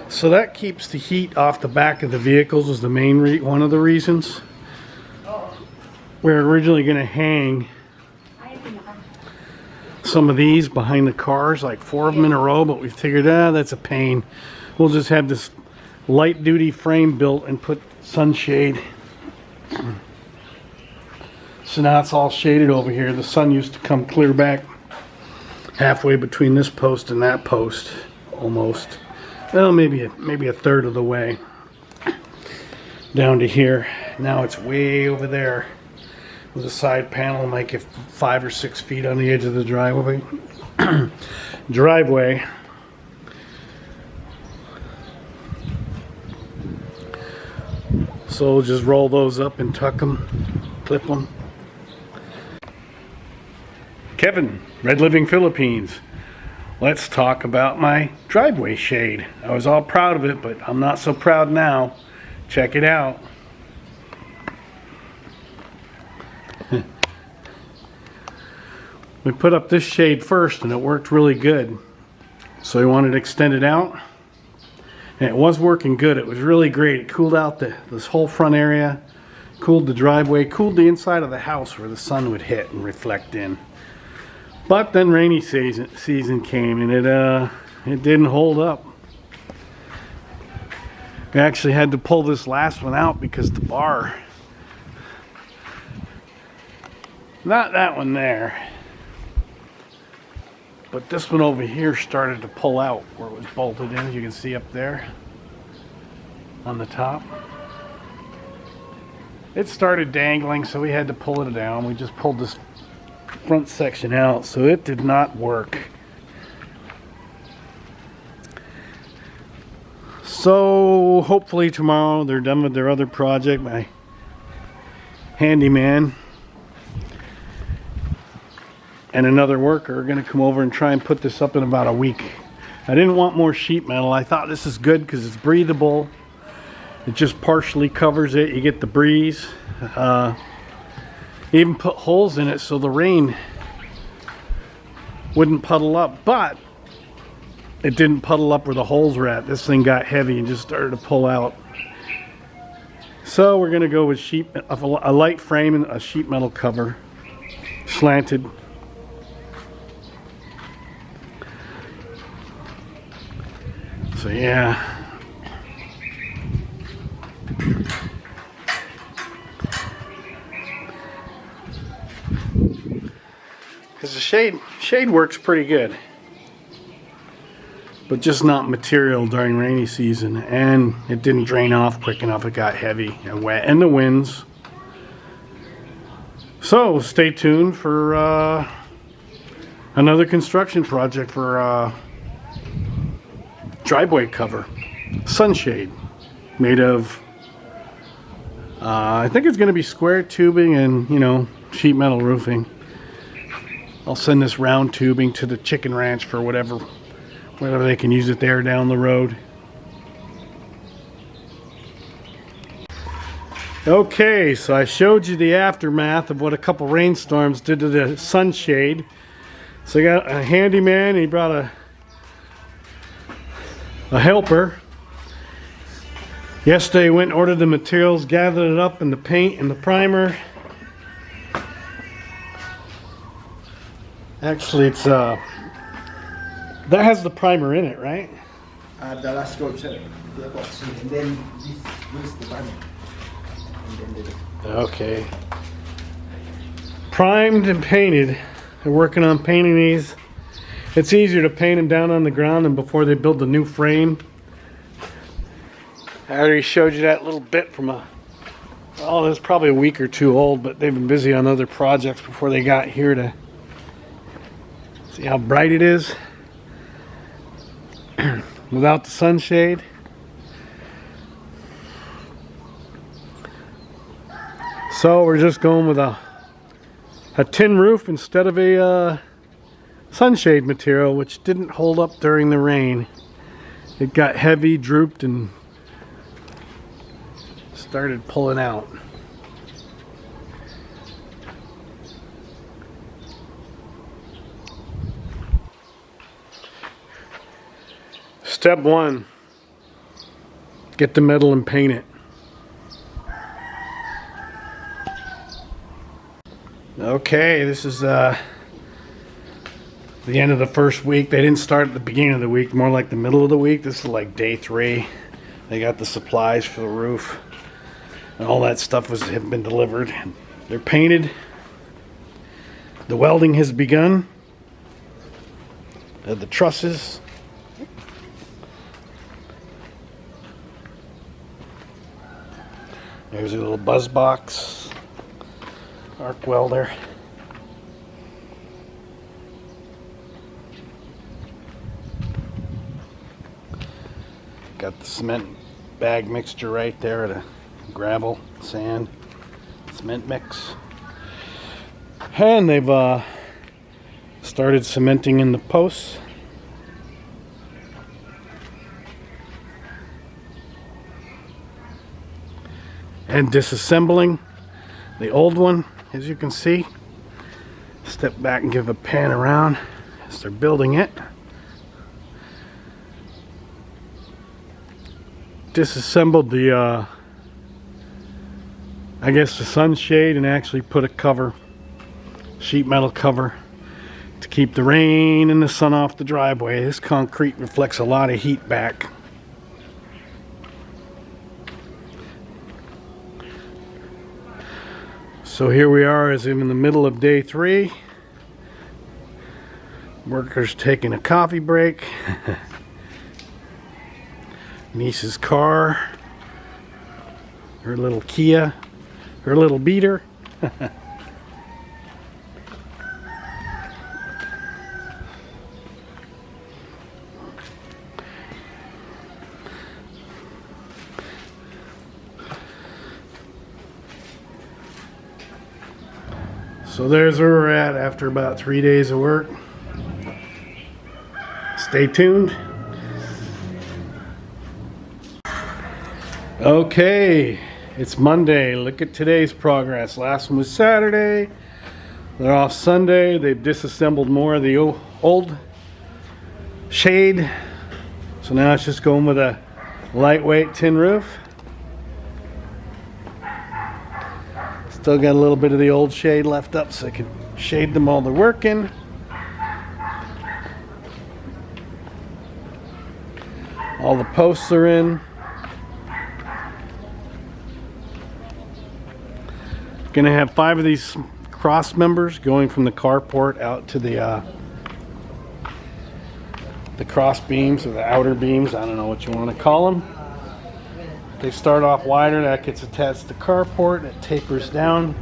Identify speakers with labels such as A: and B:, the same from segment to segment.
A: So that keeps the heat off the back of the vehicles is the main one of the reasons. We're originally going to hang some of these behind the cars, like 4 of them in a row, but we figured, that's a pain. We'll just have this light duty frame built and put sunshade. So now it's all shaded over here. The sun used to come clear back halfway between this post and that post, almost. Well, maybe a third of the way down to here. Now it's way over there with a side panel, like if 5 or 6 feet on the edge of the driveway. So we'll just roll those up and tuck them, clip them. Kevin, Red Living Philippines. Let's talk about my driveway shade. I was all proud of it, but I'm not so proud now. Check it out. We put up this shade first and it worked really good. So we wanted to extend it out. And it was working good. It was really great. It cooled out this whole front area, cooled the driveway, cooled the inside of the house where the sun would hit and reflect in. But then rainy season came and it didn't hold up. We actually had to pull this last one out because the bar, not that one there, but this one over here started to pull out where it was bolted in, as you can see up there on the top. It started dangling, so we had to pull it down. We just pulled this front section out, so it did not work. So hopefully tomorrow they're done with their other project. My handyman and another worker are going to come over and try and put this up in about a week. I didn't want more sheet metal. I thought this is good because it's breathable. It just partially covers it. You get the breeze. Even put holes in it so the rain wouldn't puddle up, but it didn't puddle up where the holes were at. This thing got heavy and just started to pull out. So we're going to go with a light frame and a sheet metal cover, slanted. So yeah. Because the shade works pretty good, but just not material during rainy season, and it didn't drain off quick enough. It got heavy and wet, and the winds. So stay tuned for another construction project for driveway cover, sunshade, made of I think it's going to be square tubing and sheet metal roofing. I'll send this round tubing to the chicken ranch for whatever they can use it there down the road. Okay, so I showed you the aftermath of what a couple rainstorms did to the sunshade. So I got a handyman, he brought a helper. Yesterday went and ordered the materials, gathered it up in the paint and the primer. Actually, it's that has the primer in it, right?
B: The last scope set, the epoxy, and then this is the primer. And then
A: Okay. Primed and painted. They're working on painting these. It's easier to paint them down on the ground than before they build the new frame. I already showed you that little bit from it's probably a week or two old, but they've been busy on other projects before they got here to see how bright it is without the sunshade. So we're just going with a tin roof instead of a sunshade material, which didn't hold up during the rain. It got heavy, drooped, and started pulling out. Step 1, get the metal and paint it. Okay, this is the end of the first week. They didn't start at the beginning of the week, more like the middle of the week. This is like day 3. They got the supplies for the roof, and all that stuff have been delivered. They're painted. The welding has begun. The trusses. There's a little buzz box, arc welder. Got the cement bag mixture right there, the gravel, sand, cement mix. And they've started cementing in the posts. And disassembling the old one, as you can see. Step back and give a pan around as they're building it. Disassembled the I guess the sunshade, and actually put a cover, sheet metal cover, to keep the rain and the sun off the driveway. This concrete reflects a lot of heat back. So here we are, as in the middle of day 3. Workers taking a coffee break. Niece's car, her little Kia, her little beater. So there's where we're at after about 3 days of work. Stay tuned. Okay, it's Monday. Look at today's progress. Last one was Saturday. They're off Sunday. They've disassembled more of the old shade. So now it's just going with a lightweight tin roof. Still got a little bit of the old shade left up so I can shade them while they're working. All the posts are in. Gonna have 5 of these cross members going from the carport out to the cross beams, or the outer beams. I don't know what you want to call them. They start off wider. That gets attached to the carport. It tapers down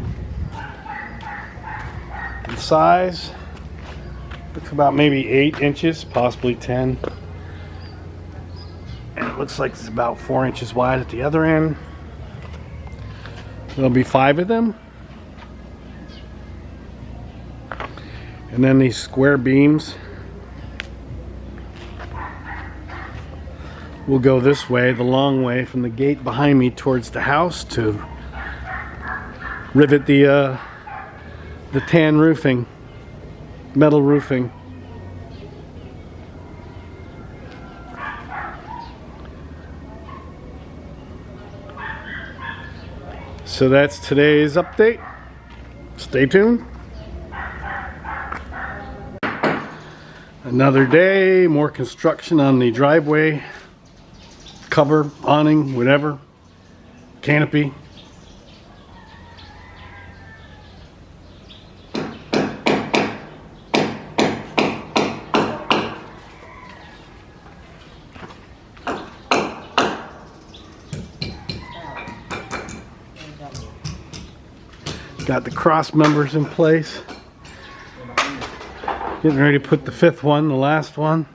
A: in size. Looks about maybe 8 inches, possibly 10. And it looks like it's about 4 inches wide at the other end. There'll be 5 of them. And then these square beams will go this way, the long way, from the gate behind me towards the house to rivet the tan roofing, metal roofing. So that's today's update. Stay tuned. Another day, more construction on the driveway, cover, awning, whatever, canopy. Got the cross members in place. Getting ready to put the 5th one, the last one.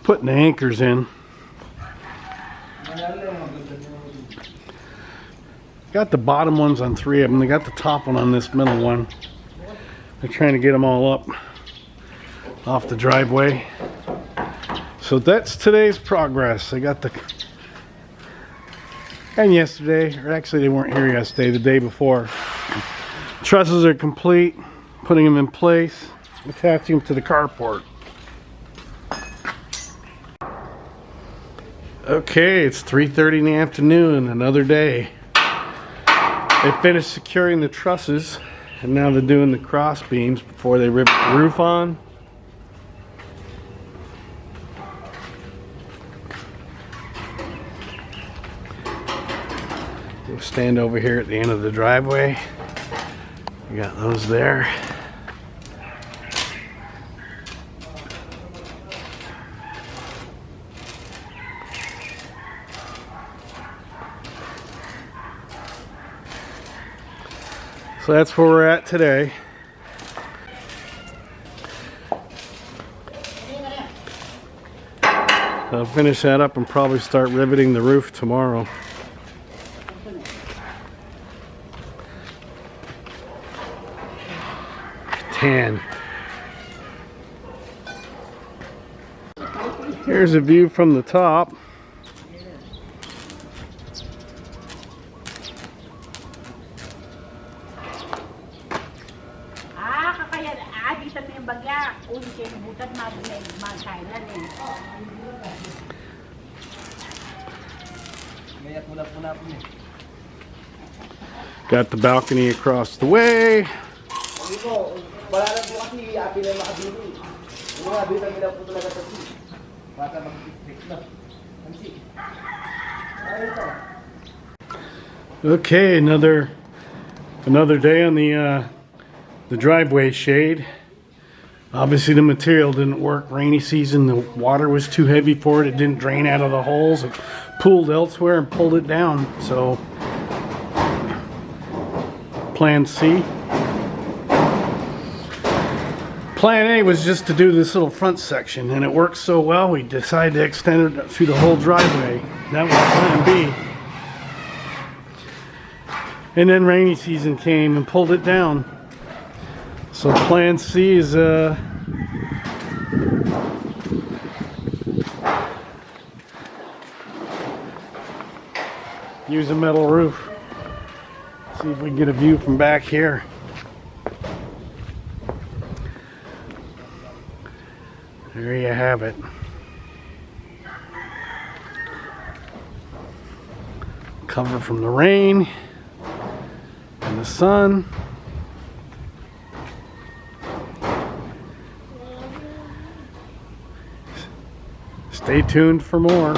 A: Putting the anchors in. Got the bottom ones on 3 of them. They got the top one on this middle one. They're trying to get them all up off the driveway. So that's today's progress. They got the, and yesterday, or actually they weren't here yesterday, the day before. Trusses are complete, putting them in place, attaching them to the carport. Okay, it's 3:30 in the afternoon, another day. They finished securing the trusses, and now they're doing the cross beams before they rip the roof on. We'll stand over here at the end of the driveway. We got those there. So that's where we're at today. I'll finish that up and probably start riveting the roof tomorrow. Tan. Here's a view from the top. Got the balcony across the way. Okay, another day on the driveway shade. Obviously the material didn't work. Rainy season, the water was too heavy for it. It didn't drain out of the holes. It pooled elsewhere and pulled it down. So Plan C. Plan A was just to do this little front section, and it worked so well we decided to extend it through the whole driveway. That was Plan B. And then rainy season came and pulled it down. So Plan C is use a metal roof. See if we can get a view from back here. There you have it. Cover from the rain and the sun. Stay tuned for more.